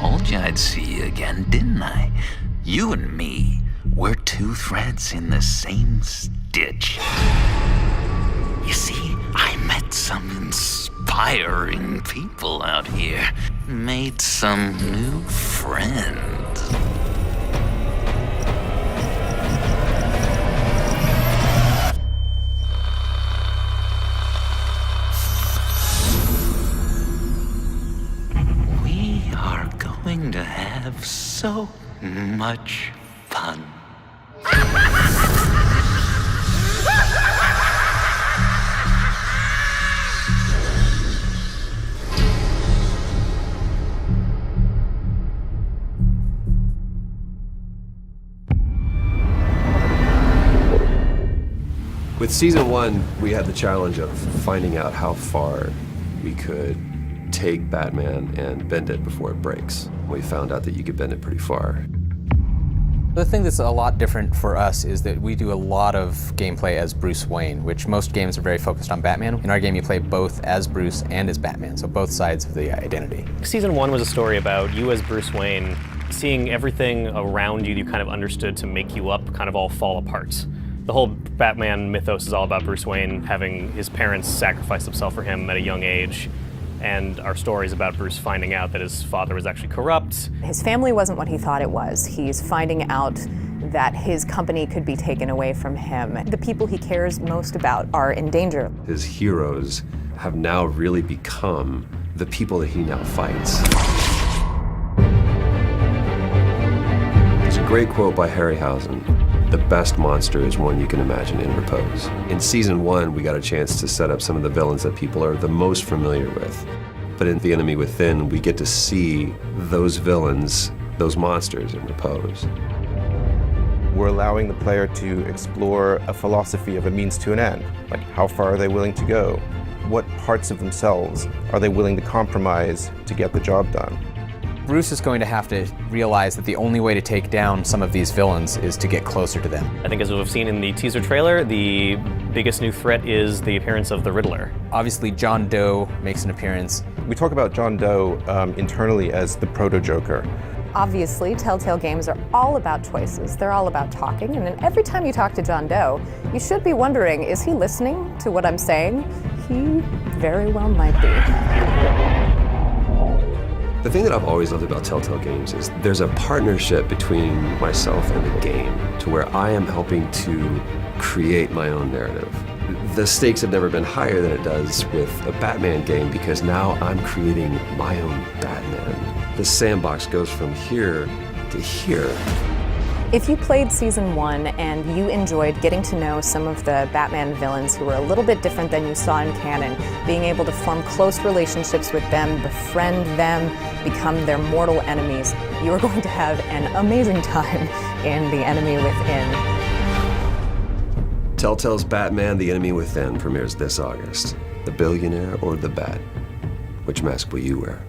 told you I'd see you again, didn't I? You and me, we're two threads in the same stitch. You see, I met some inspiring people out here. Made some new friends. We are going to have so much fun. With season 1, we had the challenge of finding out how far we could take Batman and bend it before it breaks. We found out that you could bend it pretty far. The thing that's a lot different for us is that we do a lot of gameplay as Bruce Wayne, which most games are very focused on Batman. In our game, you play both as Bruce and as Batman, so both sides of the identity. Season 1 was a story about you as Bruce Wayne, seeing everything around you kind of understood to make you up kind of all fall apart. The whole Batman mythos is all about Bruce Wayne having his parents sacrifice themselves for him at a young age. And our story is about Bruce finding out that his father was actually corrupt. His family wasn't what he thought it was. He's finding out that his company could be taken away from him. The people he cares most about are in danger. His heroes have now really become the people that he now fights. There's a great quote by Harryhausen: "The best monster is one you can imagine in repose." In season 1, we got a chance to set up some of the villains that people are the most familiar with. But in The Enemy Within, we get to see those villains, those monsters in repose. We're allowing the player to explore a philosophy of a means to an end. Like, how far are they willing to go? What parts of themselves are they willing to compromise to get the job done? Bruce is going to have to realize that the only way to take down some of these villains is to get closer to them. I think as we've seen in the teaser trailer, the biggest new threat is the appearance of the Riddler. Obviously, John Doe makes an appearance. We talk about John Doe internally as the proto-Joker. Obviously, Telltale Games are all about choices. They're all about talking, and then every time you talk to John Doe, you should be wondering, is he listening to what I'm saying? He very well might be. The thing that I've always loved about Telltale Games is there's a partnership between myself and the game, to where I am helping to create my own narrative. The stakes have never been higher than it does with a Batman game, because now I'm creating my own Batman. The sandbox goes from here to here. If you played season 1 and you enjoyed getting to know some of the Batman villains who were a little bit different than you saw in canon, being able to form close relationships with them, befriend them, become their mortal enemies, you are going to have an amazing time in The Enemy Within. Telltale's Batman: The Enemy Within premieres this August. The billionaire or the bat? Which mask will you wear?